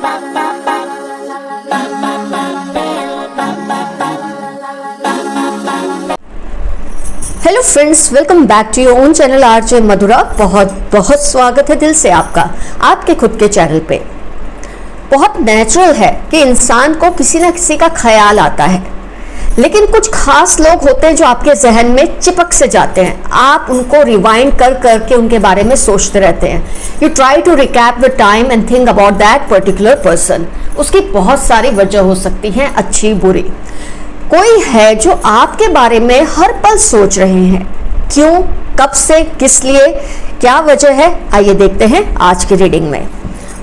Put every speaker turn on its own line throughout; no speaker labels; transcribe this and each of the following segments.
Hello friends, welcome back to your own channel RJ Madhura. बहुत बहुत स्वागत है दिल से आपका आपके खुद के चैनल पे। बहुत नेचुरल है कि इंसान को किसी ना किसी का ख्याल आता है, लेकिन कुछ खास लोग होते हैं जो आपके जहन में चिपक से जाते हैं। आप उनको रिवाइंड कर करके उनके बारे में सोचते रहते हैं। You try to recap the time and think about that particular person. उसकी बहुत सारी वजह हो सकती हैं, अच्छी बुरी। कोई है जो आपके बारे में हर पल सोच रहे हैं। क्यों, कब से, किस लिए, क्या वजह है, आइए देखते हैं आज की रीडिंग में।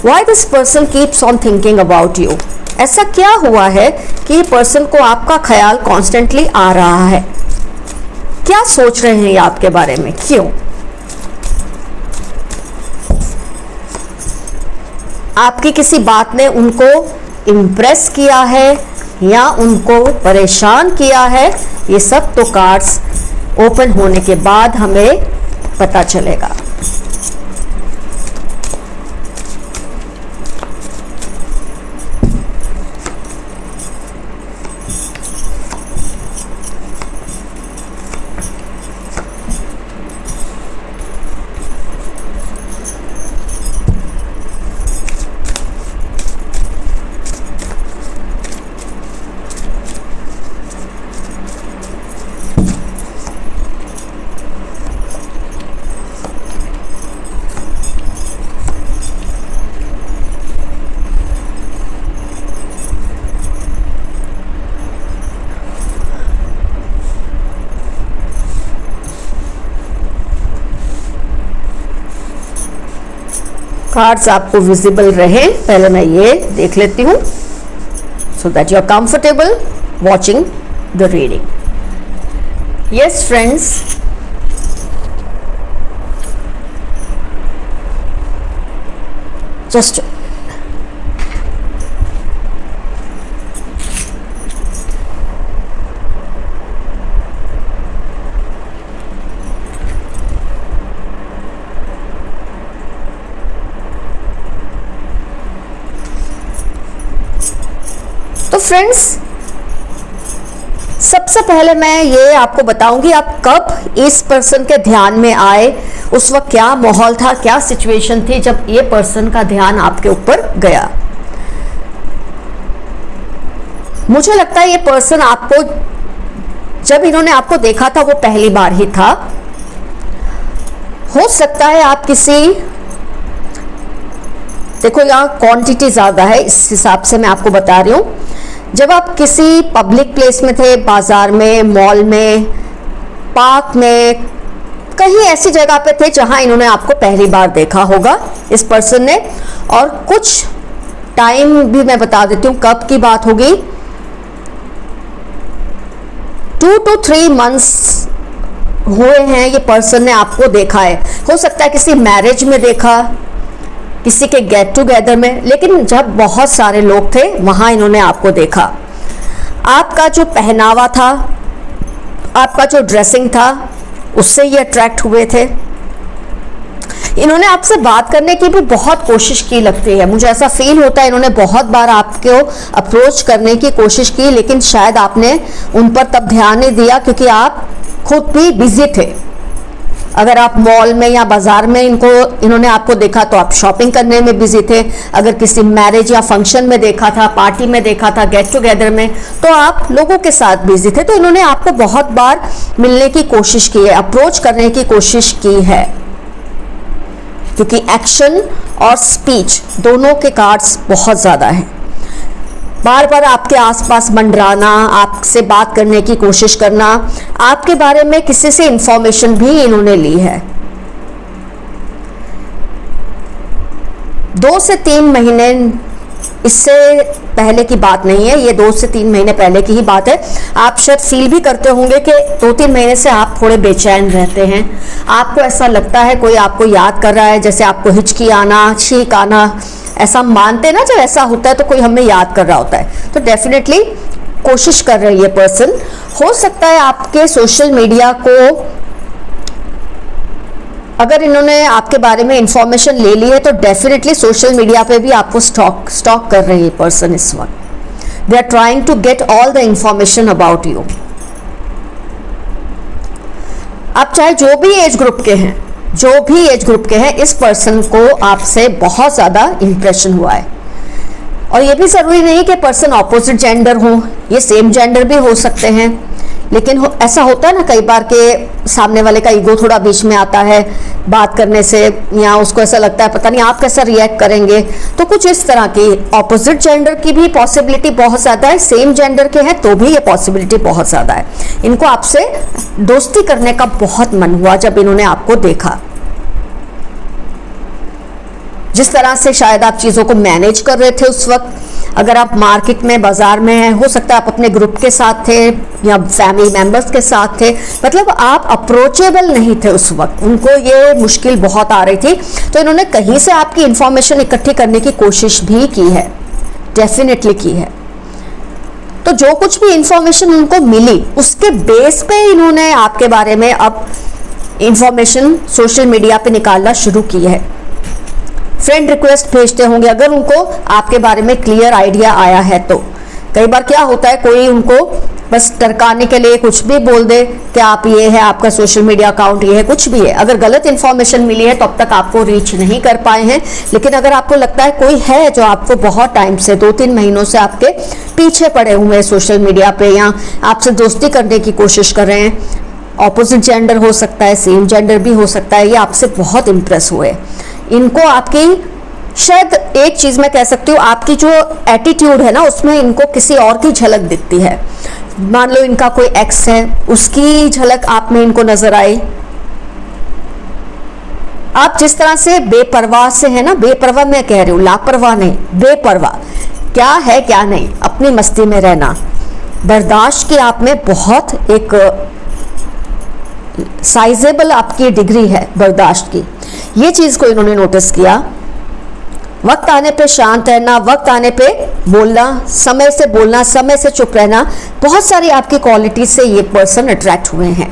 Why this person keeps on thinking about you? ऐसा क्या हुआ है कि पर्सन को आपका ख्याल कॉन्स्टेंटली आ रहा है? क्या सोच रहे हैं ये आपके बारे में, क्यों? आपकी किसी बात ने उनको इम्प्रेस किया है या उनको परेशान किया है? ये सब तो कार्ड्स ओपन होने के बाद हमें पता चलेगा। कार्ड्स आपको विजिबल रहे, पहले मैं ये देख लेती हूँ so that you are comfortable watching the reading. Yes friends, just तो फ्रेंड्स, सबसे पहले मैं ये आपको बताऊंगी आप कब इस पर्सन के ध्यान में आए, उस वक्त क्या माहौल था, क्या सिचुएशन थी जब ये पर्सन का ध्यान आपके ऊपर गया। मुझे लगता है ये पर्सन आपको, जब इन्होंने आपको देखा था वो पहली बार ही था। हो सकता है आप किसी, देखो यहाँ क्वांटिटी ज्यादा है, इस हिसाब से मैं आपको बता रही हूँ। जब आप किसी पब्लिक प्लेस में थे, बाजार में, मॉल में, पार्क में, कहीं ऐसी जगह पे थे जहां इन्होंने आपको पहली बार देखा होगा इस पर्सन ने। और कुछ टाइम भी मैं बता देती हूँ कब की बात होगी। 2 to 3 months हुए हैं ये पर्सन ने आपको देखा है। हो सकता है किसी मैरिज में देखा, किसी के गेट टुगेदर में, लेकिन जब बहुत सारे लोग थे वहां इन्होंने आपको देखा। आपका जो पहनावा था, आपका जो ड्रेसिंग था, उससे ये अट्रैक्ट हुए थे। इन्होंने आपसे बात करने की भी बहुत कोशिश की लगती है, मुझे ऐसा फील होता है इन्होंने बहुत बार आपको अप्रोच करने की कोशिश की, लेकिन शायद आपने उन पर तब ध्यान नहीं दिया क्योंकि आप खुद भी बिजी थे। अगर आप मॉल में या बाजार में इन्होंने आपको देखा तो आप शॉपिंग करने में बिजी थे। अगर किसी मैरिज या फंक्शन में देखा था, पार्टी में देखा था, गेट टुगेदर में, तो आप लोगों के साथ बिजी थे। तो इन्होंने आपको बहुत बार मिलने की कोशिश की है, अप्रोच करने की कोशिश की है, क्योंकि एक्शन और स्पीच दोनों के कार्ड्स बहुत ज्यादा हैं। बार बार आपके आसपास मंडराना, आपसे बात करने की कोशिश करना, आपके बारे में किसी से इंफॉर्मेशन भी इन्होंने ली है। 2 से 3 महीने, इससे पहले की बात नहीं है, ये 2 से 3 महीने पहले की ही बात है। आप शायद फील भी करते होंगे कि 2-3 महीने से आप थोड़े बेचैन रहते हैं। आपको ऐसा लगता है कोई आपको याद कर रहा है, जैसे आपको हिचकी आना, छींक आना, ऐसा मानते हैं ना, जब ऐसा होता है तो कोई हमें याद कर रहा होता है। तो डेफिनेटली कोशिश कर रही है पर्सन। हो सकता है आपके सोशल मीडिया को अगर इन्होंने आपके बारे में इंफॉर्मेशन ले ली है तो डेफिनेटली सोशल मीडिया पे भी आपको स्टॉक कर रही है पर्सन इस वक्त। They are trying to get all the information about you. आप चाहे जो भी एज ग्रुप के हैं, जो भी एज ग्रुप के हैं, इस पर्सन को आपसे बहुत ज़्यादा इंप्रेशन हुआ है। और ये भी ज़रूरी नहीं कि पर्सन ऑपोजिट जेंडर हो, ये सेम जेंडर भी हो सकते हैं। लेकिन ऐसा होता है ना कई बार के सामने वाले का ईगो थोड़ा बीच में आता है बात करने से, या उसको ऐसा लगता है पता नहीं आप कैसा रिएक्ट करेंगे। तो कुछ इस तरह की ऑपोजिट जेंडर की भी पॉसिबिलिटी बहुत ज़्यादा है, सेम जेंडर के हैं तो भी ये पॉसिबिलिटी बहुत ज़्यादा है। इनको आपसे दोस्ती करने का बहुत मन हुआ जब इन्होंने आपको देखा। जिस तरह से शायद आप चीज़ों को मैनेज कर रहे थे उस वक्त, अगर आप मार्केट में, बाजार में हैं, हो सकता है आप अपने ग्रुप के साथ थे या फैमिली मेंबर्स के साथ थे, मतलब आप अप्रोचेबल नहीं थे उस वक्त, उनको ये मुश्किल बहुत आ रही थी। तो इन्होंने कहीं से आपकी इंफॉर्मेशन इकट्ठी करने की कोशिश भी की है, डेफिनेटली की है। तो जो कुछ भी इंफॉर्मेशन उनको मिली उसके बेस पे इन्होंने आपके बारे में अब इंफॉर्मेशन सोशल मीडिया पे निकालना शुरू की है। फ्रेंड रिक्वेस्ट भेजते होंगे अगर उनको आपके बारे में क्लियर आइडिया आया है तो। कई बार क्या होता है, कोई उनको बस टरकाने के लिए कुछ भी बोल दे कि आप ये है, आपका सोशल मीडिया अकाउंट ये है, कुछ भी है। अगर गलत इन्फॉर्मेशन मिली है तो अब तक आपको रीच नहीं कर पाए हैं। लेकिन अगर आपको लगता है कोई है जो आपको बहुत टाइम से, 2-3 महीनों से आपके पीछे पड़े हुए हैं सोशल मीडिया पे, या आपसे दोस्ती करने की कोशिश कर रहे हैं, ऑपोजिट जेंडर हो सकता है, सेम जेंडर भी हो सकता है, ये आपसे बहुत इंप्रेस हुए। इनको आपकी, शायद एक चीज मैं कह सकती हूँ, आपकी जो एटीट्यूड है ना उसमें इनको किसी और की झलक दिखती है। मान लो इनका कोई एक्स है, उसकी झलक आप में इनको नजर आई। आप जिस तरह से बेपरवाह से है ना, बेपरवाह मैं कह रही हूँ, लापरवाह नहीं, बेपरवाह, क्या है क्या नहीं, अपनी मस्ती में रहना, बर्दाश्त की आप में बहुत एक साइजेबल आपकी डिग्री है बर्दाश्त की। ये चीज को इन्होंने नोटिस किया। वक्त आने पे शांत रहना, वक्त आने पे बोलना, समय से बोलना, समय से चुप रहना, बहुत सारी आपकी क्वालिटी से ये पर्सन अट्रैक्ट हुए हैं।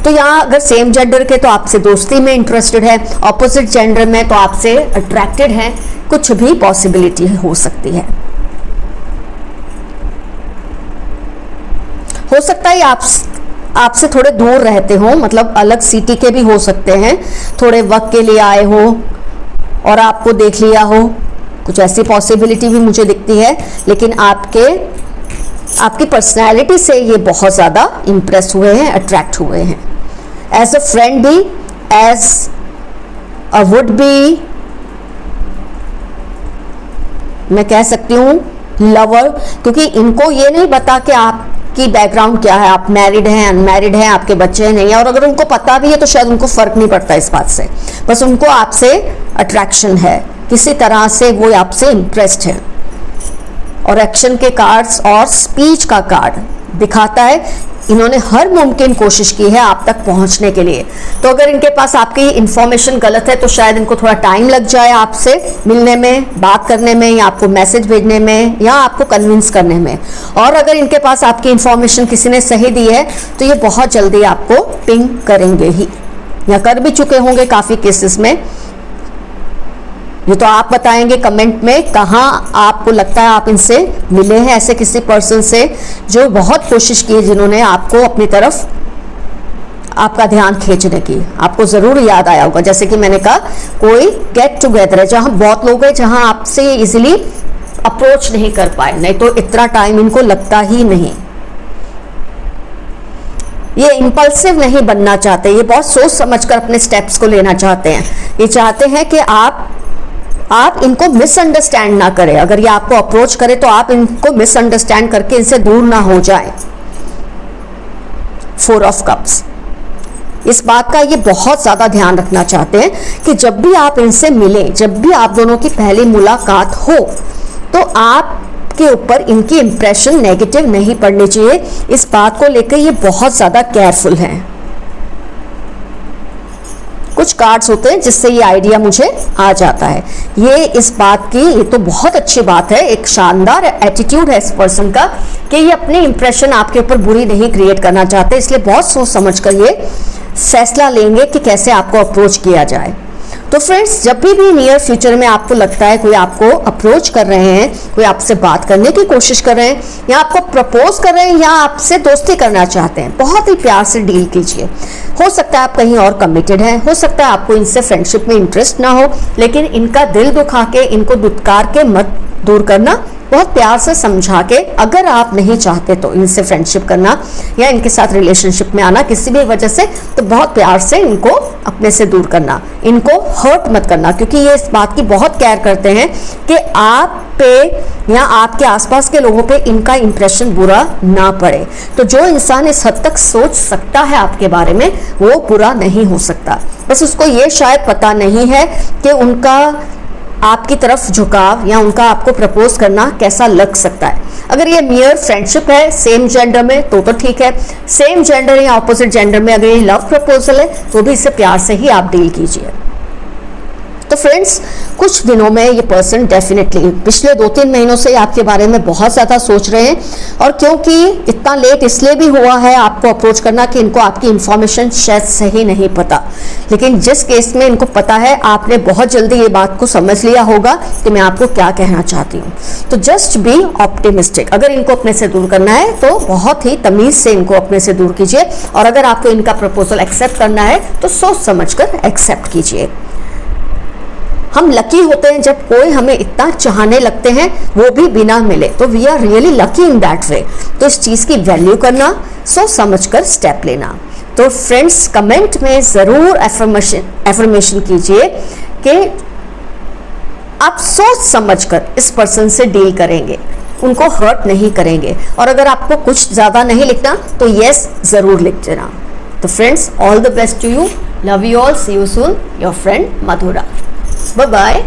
तो यहाँ अगर सेम जेंडर के तो आपसे दोस्ती में इंटरेस्टेड है, ऑपोजिट जेंडर में तो आपसे अट्रैक्टेड है, कुछ भी पॉसिबिलिटी हो सकती है। हो सकता है आपसे थोड़े दूर रहते हो, मतलब अलग सिटी के भी हो सकते हैं, थोड़े वक्त के लिए आए हो और आपको देख लिया हो, कुछ ऐसी पॉसिबिलिटी भी मुझे दिखती है। लेकिन आपकी पर्सनैलिटी से ये बहुत ज़्यादा इम्प्रेस हुए हैं, अट्रैक्ट हुए हैं, एज अ फ्रेंड भी, एज अ वुड बी, मैं कह सकती हूँ लवर, क्योंकि इनको ये नहीं पता कि आपकी बैकग्राउंड क्या है, आप मैरिड हैं, अनमैरिड हैं, आपके बच्चे हैं, नहीं है। और अगर उनको पता भी है तो शायद उनको फर्क नहीं पड़ता इस बात से, बस उनको आपसे अट्रैक्शन है, किसी तरह से वो आपसे इंटरेस्ट है। और एक्शन के कार्ड्स और स्पीच का कार्ड दिखाता है इन्होंने हर मुमकिन कोशिश की है आप तक पहुंचने के लिए। तो अगर इनके पास आपकी इंफॉर्मेशन गलत है तो शायद इनको थोड़ा टाइम लग जाए आपसे मिलने में, बात करने में, या आपको मैसेज भेजने में, या आपको कन्विंस करने में। और अगर इनके पास आपकी इंफॉर्मेशन किसी ने सही दी है तो ये बहुत जल्दी आपको पिंग करेंगे ही, या कर भी चुके होंगे काफ़ी केसेस में। ये तो आप बताएंगे कमेंट में कहाँ आपको लगता है आप इनसे मिले हैं, ऐसे किसी पर्सन से जो बहुत कोशिश की है, जिन्होंने आपको अपनी तरफ, आपका ध्यान खींचने की। आपको ज़रूर याद आया होगा, जैसे कि मैंने कहा, कोई गेट टुगेदर है जहाँ बहुत लोग हैं, जहाँ आपसे इजीली अप्रोच नहीं कर पाए, नहीं तो इतना टाइम इनको लगता ही नहीं। ये इम्पल्सिव नहीं बनना चाहते, ये बहुत सोच समझकर अपने स्टेप्स को लेना चाहते हैं। ये चाहते हैं कि आप इनको मिसअंडरस्टैंड ना करें। अगर ये आपको अप्रोच करे तो आप इनको मिसअंडरस्टैंड करके इनसे दूर ना हो जाए। 4 ऑफ कप्स, इस बात का ये बहुत ज़्यादा ध्यान रखना चाहते हैं कि जब भी आप इनसे मिलें, जब भी आप दोनों की पहली मुलाकात हो, तो आपके ऊपर इनकी इंप्रेशन नेगेटिव नहीं पड़नी चाहिए। इस बात को लेकर ये बहुत ज़्यादा केयरफुल हैं। कुछ कार्ड्स होते हैं जिससे ये आइडिया मुझे आ जाता है। ये इस बात की, ये तो बहुत अच्छी बात है, एक शानदार एटीट्यूड है इस पर्सन का कि ये अपनी इंप्रेशन आपके ऊपर बुरी नहीं क्रिएट करना चाहते, इसलिए बहुत सोच समझ कर ये फैसला लेंगे कि कैसे आपको अप्रोच किया जाए। तो फ्रेंड्स, जब भी नियर फ्यूचर में आपको लगता है कोई आपको अप्रोच कर रहे हैं, कोई आपसे बात करने की कोशिश कर रहे हैं, या आपको प्रपोज कर रहे हैं, या आपसे दोस्ती करना चाहते हैं, बहुत ही प्यार से डील कीजिए। हो सकता है आप कहीं और कमिटेड हैं, हो सकता है आपको इनसे फ्रेंडशिप में इंटरेस्ट ना हो, लेकिन इनका दिल दुखा के, इनको दुत्कार के मत दूर करना, बहुत प्यार से समझा के, अगर आप नहीं चाहते तो इनसे फ्रेंडशिप करना या इनके साथ रिलेशनशिप में आना किसी भी वजह से, तो बहुत प्यार से इनको अपने से दूर करना, इनको हर्ट मत करना, क्योंकि ये इस बात की बहुत केयर करते हैं कि आप पे या आपके आसपास के लोगों पे इनका इंप्रेशन बुरा ना पड़े। तो जो इंसान इस हद तक सोच सकता है आपके बारे में, वो बुरा नहीं हो सकता। बस उसको ये शायद पता नहीं है कि उनका आपकी तरफ झुकाव या उनका आपको प्रपोज करना कैसा लग सकता है। अगर ये मियर फ्रेंडशिप है सेम जेंडर में तो ठीक है, सेम जेंडर या ऑपोजिट जेंडर में अगर ये लव प्रपोजल है तो भी इसे प्यार से ही आप डील कीजिए। तो फ्रेंड्स, कुछ दिनों में ये पर्सन डेफिनेटली पिछले 2-3 महीनों से आपके बारे में बहुत ज़्यादा सोच रहे हैं, और क्योंकि इतना लेट इसलिए भी हुआ है आपको अप्रोच करना कि इनको आपकी इंफॉर्मेशन शायद सही नहीं पता, लेकिन जिस केस में इनको पता है, आपने बहुत जल्दी ये बात को समझ लिया होगा कि मैं आपको क्या कहना चाहती हूँ। तो जस्ट बी ऑप्टिमिस्टिक। अगर इनको अपने से दूर करना है तो बहुत ही तमीज़ से इनको अपने से दूर कीजिए, और अगर आपको इनका प्रपोजल एक्सेप्ट करना है तो सोच समझ कर एक्सेप्ट कीजिए। हम लकी होते हैं जब कोई हमें इतना चाहने लगते हैं, वो भी बिना मिले, तो we are really lucky in that way. तो इस चीज़ की वैल्यू करना, सोच समझ कर स्टेप लेना। तो फ्रेंड्स, कमेंट में ज़रूर एफर्मेशन कीजिए कि आप सोच समझ कर इस पर्सन से डील करेंगे, उनको हर्ट नहीं करेंगे। और अगर आपको कुछ ज़्यादा नहीं लिखना तो येस ज़रूर लिख देना। तो friends, all the best to you, love you all, see you soon, your friend Madhura. Bye-bye.